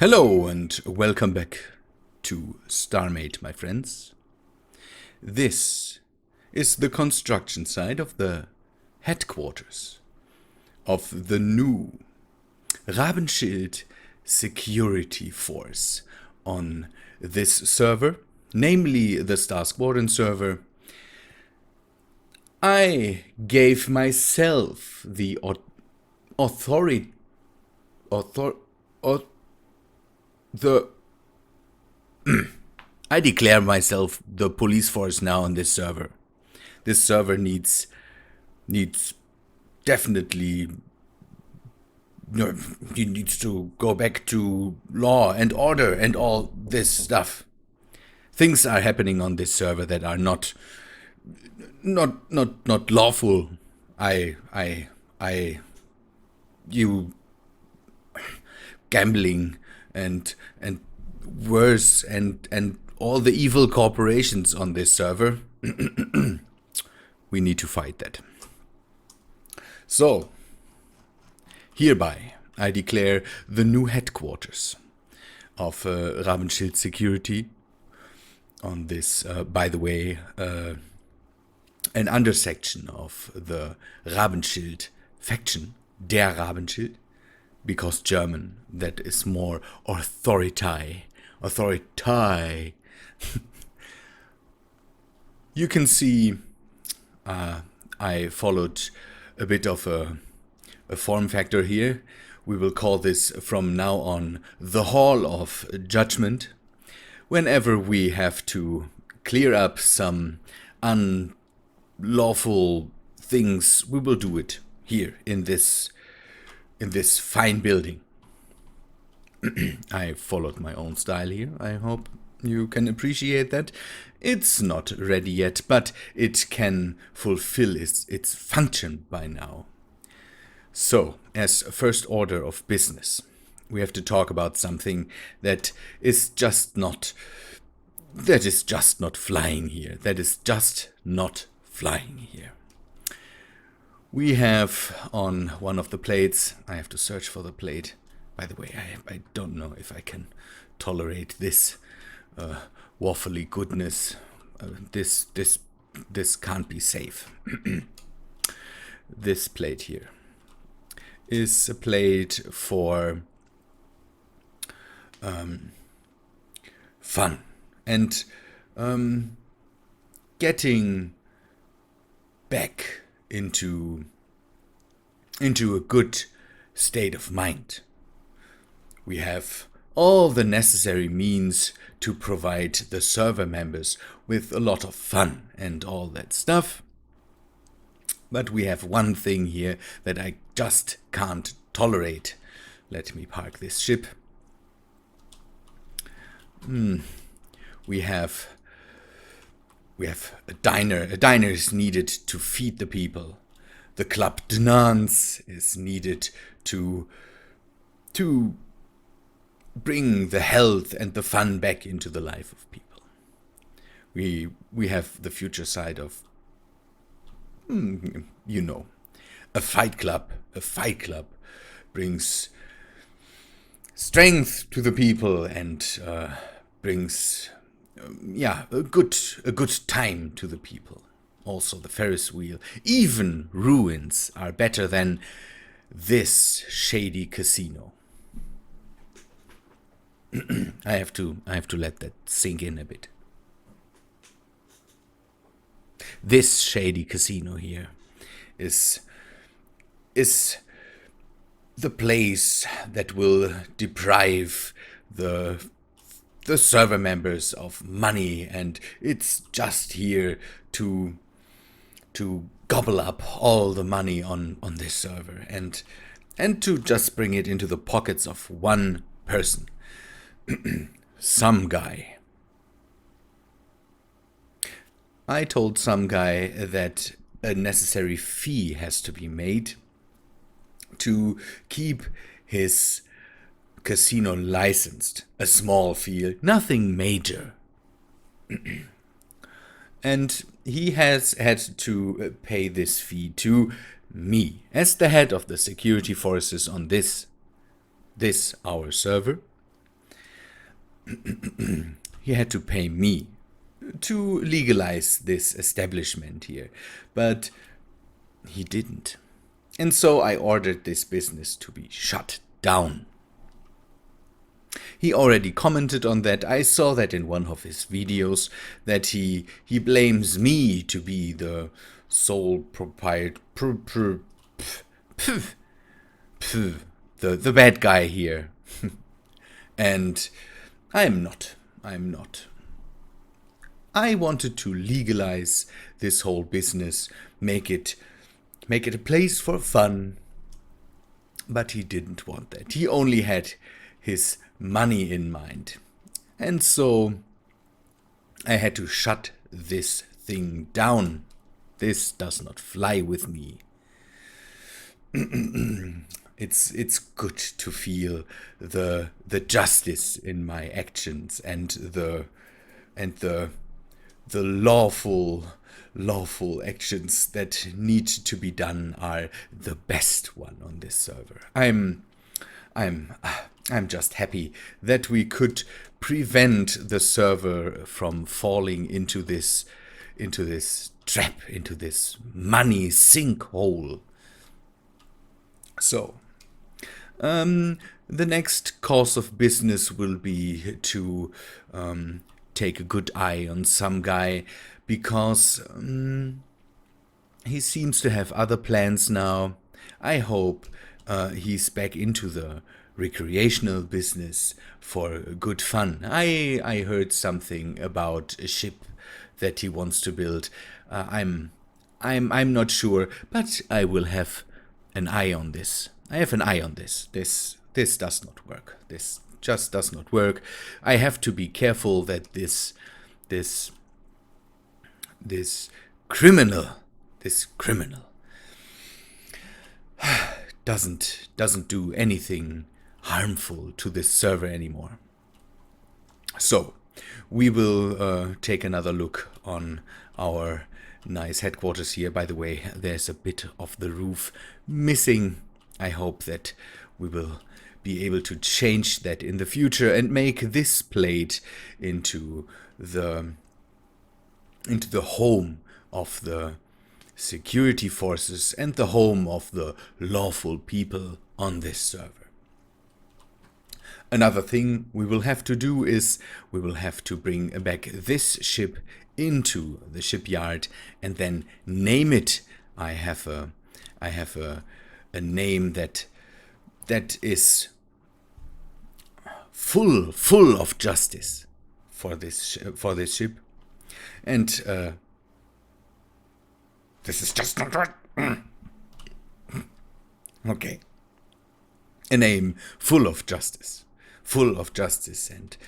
Hello and welcome back to Starmade, my friends. This is the construction site of the headquarters of the new Rabenschild security force on this server, namely the Squadron server. I gave myself the authority. I declare myself the police force now on this server. This server needs definitely needs to go back to law and order and all this stuff. Things are happening on this server that are not lawful. You gambling and worse and all the evil corporations on this server. We need to fight that. So, hereby I declare the new headquarters of Rabenschild Security on this, by the way, an undersection of the Rabenschild faction, der Rabenschild, because German, that is more authority. You can see I followed a bit of a form factor here. We will call this from now on the Hall of Judgment. Whenever we have to clear up some unlawful things, we will do it here in this fine building. I followed my own style here. I hope you can appreciate that. It's not ready yet, but it can fulfill its function by now. So, as first order of business, we have to talk about something that is just not flying here. That is just not flying here. We have on one of the plates, I have to search for the plate. By the way, I don't know if I can tolerate this waffly goodness. This can't be safe. This plate here is a plate for fun and getting back into a good state of mind. We have all the necessary means to provide the server members with a lot of fun and all that stuff. But we have one thing here that I just can't tolerate. Let me park this ship. We have a diner. A diner is needed to feed the people. The Club de Nance is needed to bring the health and the fun back into the life of people. We have the future side of, a fight club. A fight club brings strength to the people and brings a good time to the people. Also the Ferris wheel. Even ruins are better than this shady casino. I have to let that sink in a bit. This shady casino here is the place that will deprive the server members of money, and it's just here to gobble up all the money on this server and to just bring it into the pockets of one person. Some guy. I told some guy that a necessary fee has to be made to keep his casino licensed. A small fee, nothing major. And he has had to pay this fee to me as the head of the security forces on this our server. he had to pay me to legalize this establishment here, but he didn't. And so I ordered this business to be shut down. He already commented on that. I saw that in one of his videos, that he blames me to be the sole proprietor, the bad guy here. And I'm not. I wanted to legalize this whole business, make it a place for fun. But he didn't want that. He only had his money in mind. And so I had to shut this thing down. This does not fly with me. It's good to feel the justice in my actions, and the lawful actions that need to be done are the best one on this server. I'm just happy that we could prevent the server from falling into this trap, into this money sinkhole. So, the next course of business will be to take a good eye on some guy, because he seems to have other plans now. I hope he's back into the recreational business for good fun. I heard something about a ship that he wants to build. I'm not sure, but I will have an eye on this. I have an eye on this. This does not work. This just does not work. I have to be careful that this criminal doesn't do anything harmful to this server anymore. So we will take another look on our nice headquarters here. By the way, there's a bit of the roof missing. I hope that we will be able to change that in the future and make this plate into the home of the security forces and the home of the lawful people on this server. Another thing we will have to do is we will have to bring back this ship into the shipyard and then name it. I have a name that is full of justice for this ship, and this is just not right. Okay, a name full of justice, and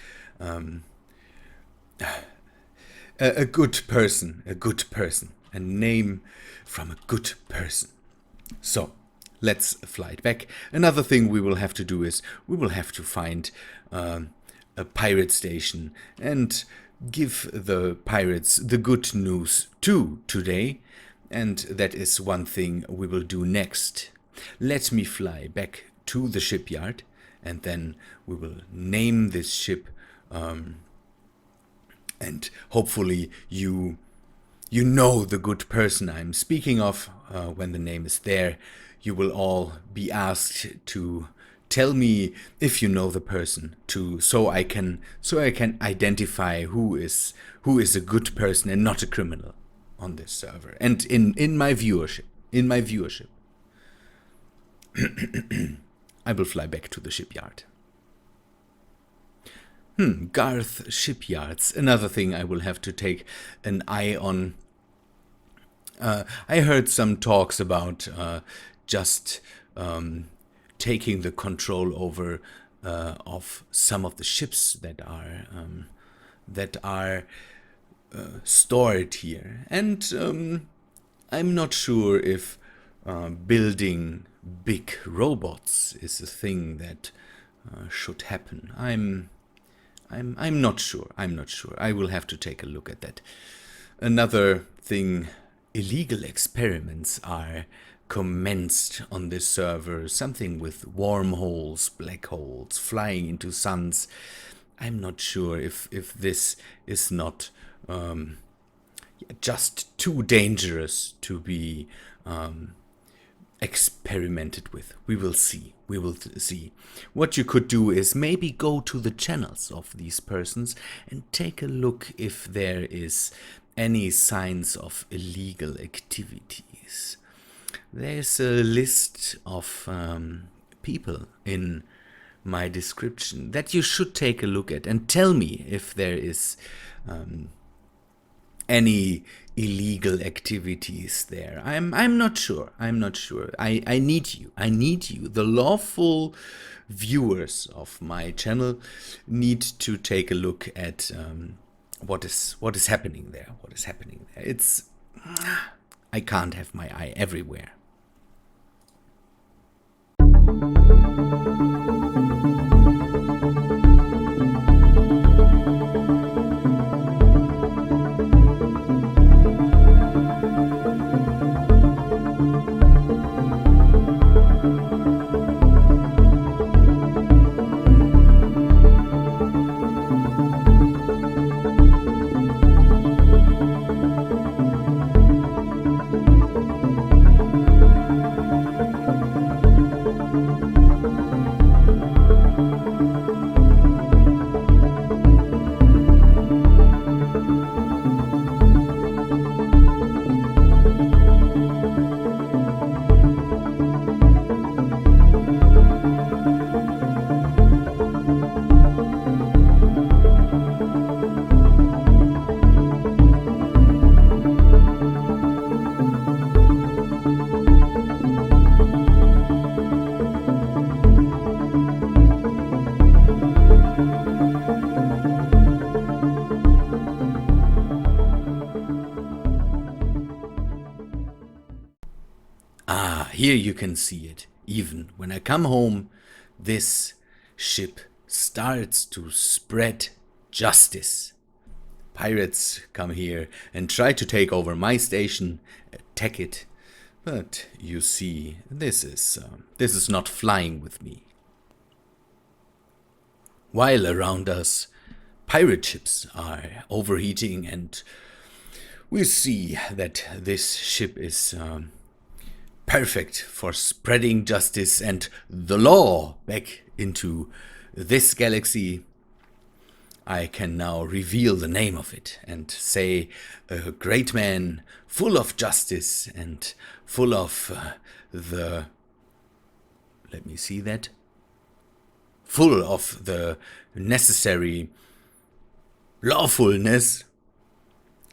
a good person, a name from a good person. So let's fly it back. Another thing we will have to do is we will have to find a pirate station and give the pirates the good news too today. And that is one thing we will do next. Let me fly back to the shipyard, and then we will name this ship, and hopefully you know the good person I'm speaking of. When the name is there, you will all be asked to tell me if you know the person, so I can identify who is a good person and not a criminal on this server and in my viewership. I will fly back to the shipyard. Garth Shipyards. Another thing I will have to take an eye on. I heard some talks about just taking the control over of some of the ships that are stored here, and I'm not sure if building big robots is a thing that should happen. I'm not sure. I will have to take a look at that. Another thing, illegal experiments are commenced on this server. Something with wormholes, black holes, flying into suns. I'm not sure if this is not just too dangerous to be experimented with. We will see. We will see. What you could do is maybe go to the channels of these persons and take a look if there is any signs of illegal activities. There's a list of people in my description that you should take a look at and tell me if there is any illegal activities there. I'm not sure. I need you. The lawful viewers of my channel need to take a look at what is happening there. It's I can't have my eye everywhere. Here you can see it. Even when I come home, this ship starts to spread justice. Pirates come here and try to take over my station, attack it. But you see, this is not flying with me. While around us, pirate ships are overheating, and we see that this ship is perfect for spreading justice and the law back into this galaxy. I can now reveal the name of it and say a great man full of justice and full of full of the necessary lawfulness,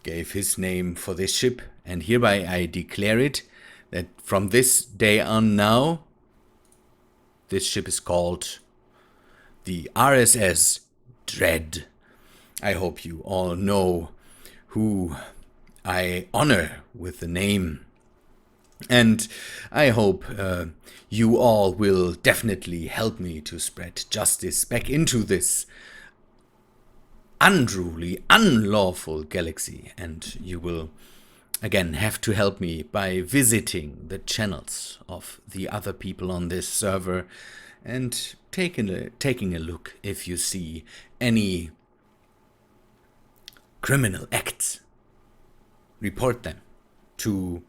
gave his name for this ship, and hereby I declare it that from this day on now, this ship is called the RSS Dread. I hope you all know who I honor with the name, and I hope you all will definitely help me to spread justice back into this unruly, unlawful galaxy, and you will again have to help me by visiting the channels of the other people on this server and taking a look if you see any criminal acts. Report them to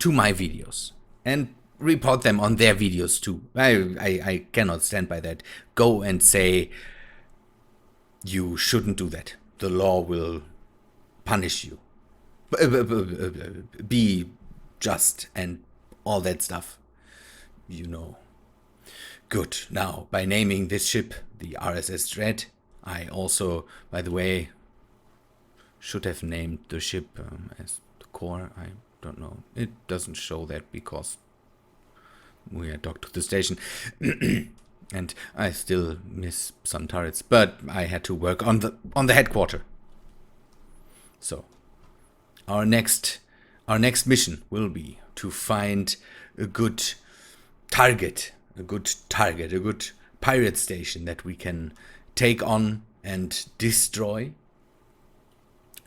my videos and report them on their videos too. I cannot stand by that. Go and say you shouldn't do that. The law will punish you. Be just and all that stuff, you know. Good. Now, by naming this ship the RSS Dread, I also, by the way, should have named the ship as the core. I don't know. It doesn't show that because we are docked to the station. And I still miss some turrets, but I had to work on the headquarter. So our next mission will be to find a good target, a good pirate station that we can take on and destroy,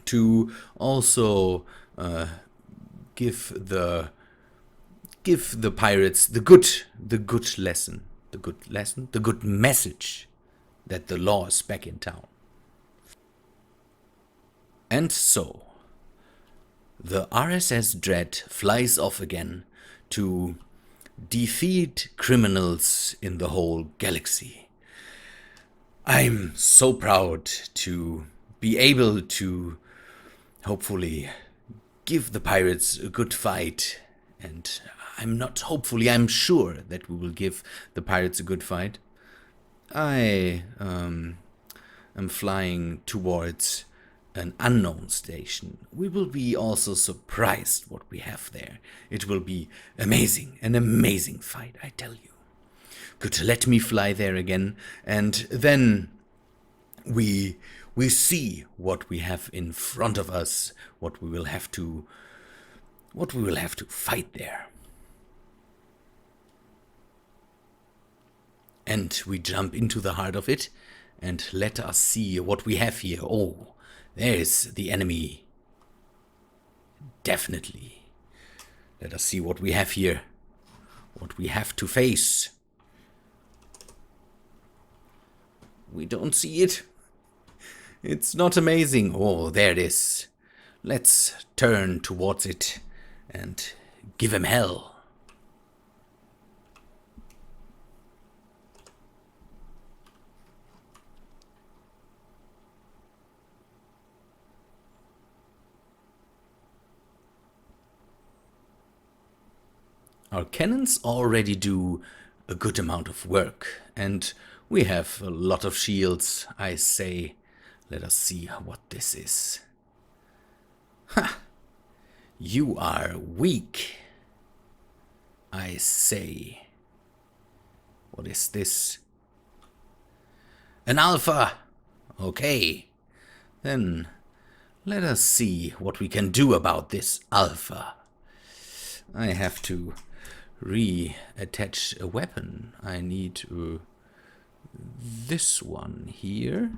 to also give the pirates the good message that the law is back in town. And so, the RSS Dread flies off again to defeat criminals in the whole galaxy. I'm so proud to be able to hopefully give the pirates a good fight, and I'm sure that we will give the pirates a good fight. I am flying towards an unknown station. We will be also surprised what we have there. It will be amazing, an amazing fight, I tell you. Good, let me fly there again, and then we see what we have in front of us, what we will have to fight there. And we jump into the heart of it, and let us see what we have here. Oh, there's the enemy. Definitely. Let us see what we have here, what we have to face. We don't see it. It's not amazing. Oh, there it is. Let's turn towards it and give him hell. Our cannons already do a good amount of work, and we have a lot of shields, I say. Let us see what this is. Ha! You are weak, I say. What is this? An alpha! Okay. Then let us see what we can do about this alpha. I have to reattach a weapon. I need this one here.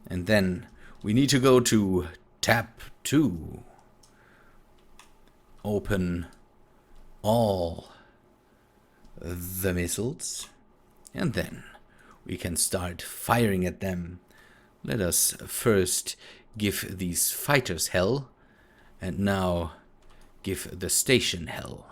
And then we need to go to tab 2. Open all the missiles. And then we can start firing at them. Let us first give these fighters hell. And now give the station hell.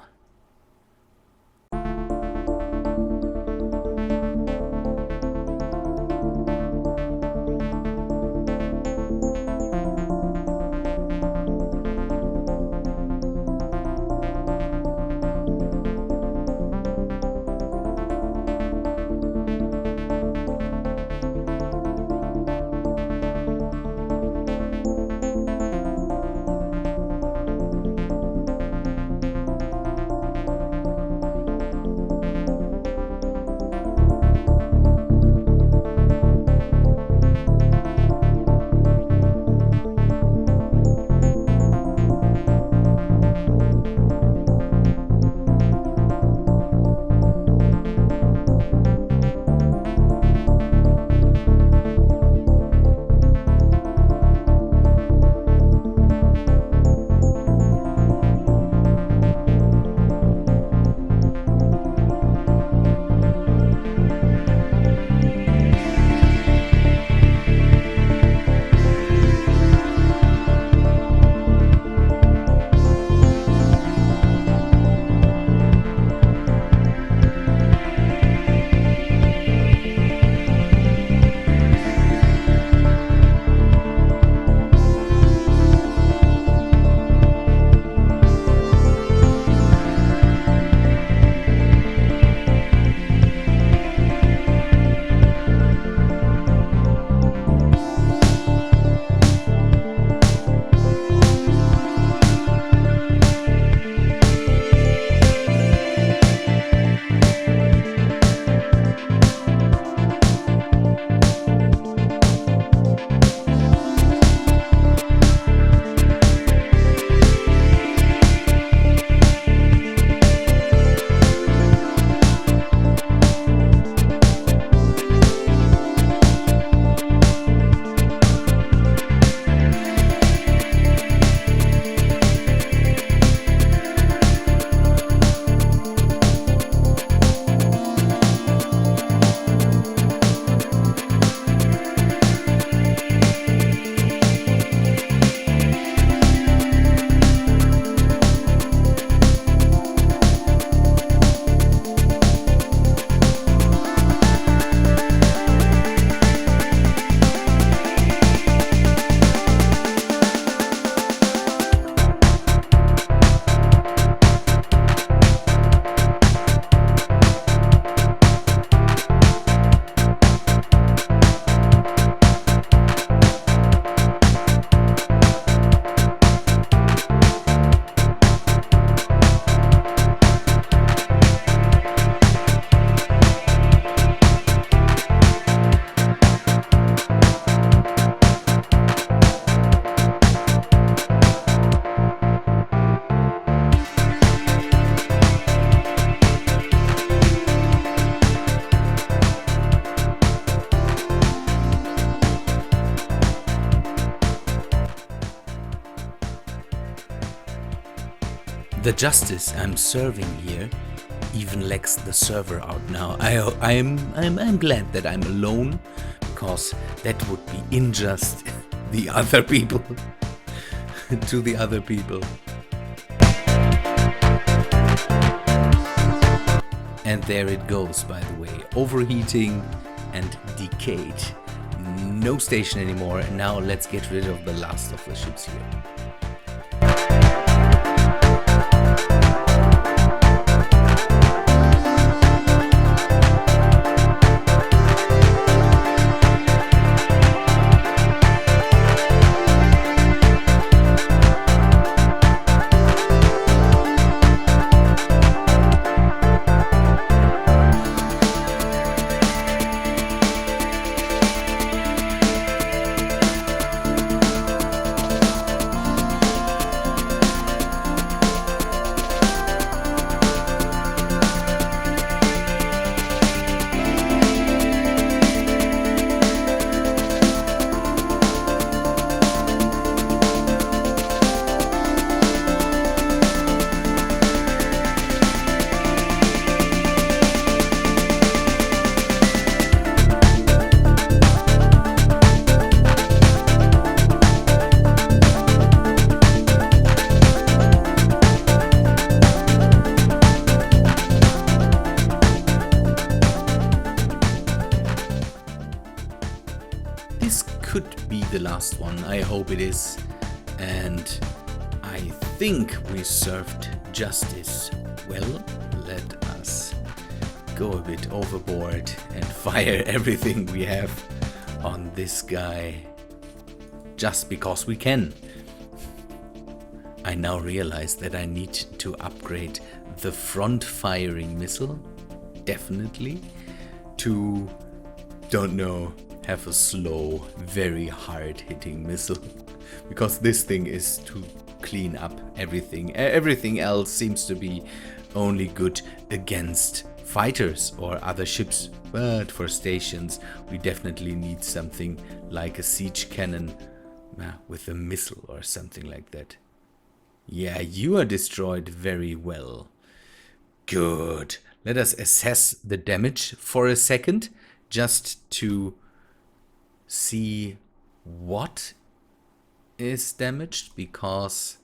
The justice I'm serving here even lets the server out now. I'm glad that I'm alone, because that would be unjust the other people to the other people. And there it goes, by the way, overheating and decayed. No station anymore. Now let's get rid of the last of the ships here. Could be the last one. I hope it is. And I think we served justice well. Let us go a bit overboard and fire everything we have on this guy just because we can. I now realize that I need to upgrade the front firing missile, definitely, to, don't know, have a slow, very hard hitting missile, because this thing is to clean up everything. Everything else seems to be only good against fighters or other ships, but for stations we definitely need something like a siege cannon with a missile or something like that. Yeah, you are destroyed very well. Good. Let us assess the damage for a second, just to see what is damaged, because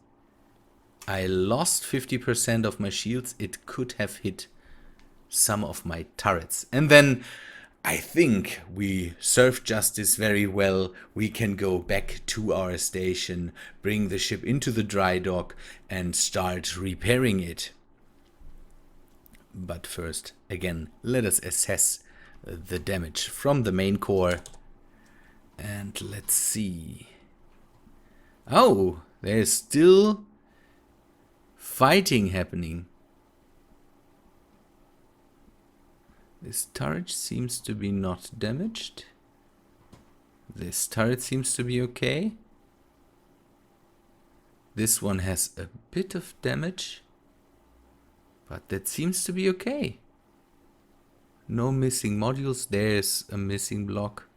I lost 50% of my shields. It could have hit some of my turrets. And then I think we served justice very well. We can go back to our station, bring the ship into the dry dock and start repairing it. But first, again, let us assess the damage from the main core. And let's see. Oh, there's still fighting happening. This turret seems to be not damaged. This turret seems to be okay. This one has a bit of damage, but that seems to be okay. No missing modules. There's a missing block.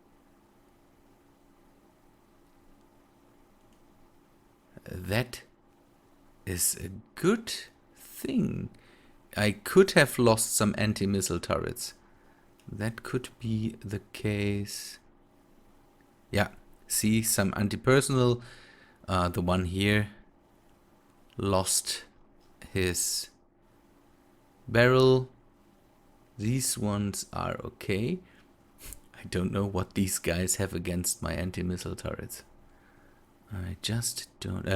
That is a good thing. I could have lost some anti-missile turrets. That could be the case. Yeah, see, some anti-personnel. The one here lost his barrel. These ones are okay. I don't know what these guys have against my anti-missile turrets. I just don't...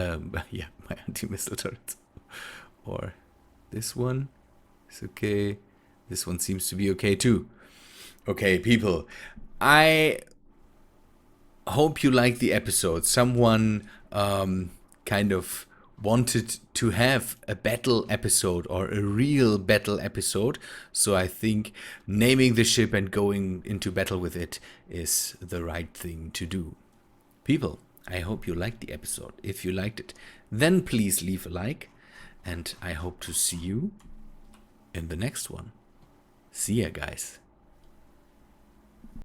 yeah, my anti-missile turrets. Or this one is okay. This one seems to be okay too. Okay, people. I hope you like the episode. Someone kind of wanted to have a battle episode, or a real battle episode. So I think naming the ship and going into battle with it is the right thing to do. People, I hope you liked the episode. If you liked it, then please leave a like. And I hope to see you in the next one. See ya, guys.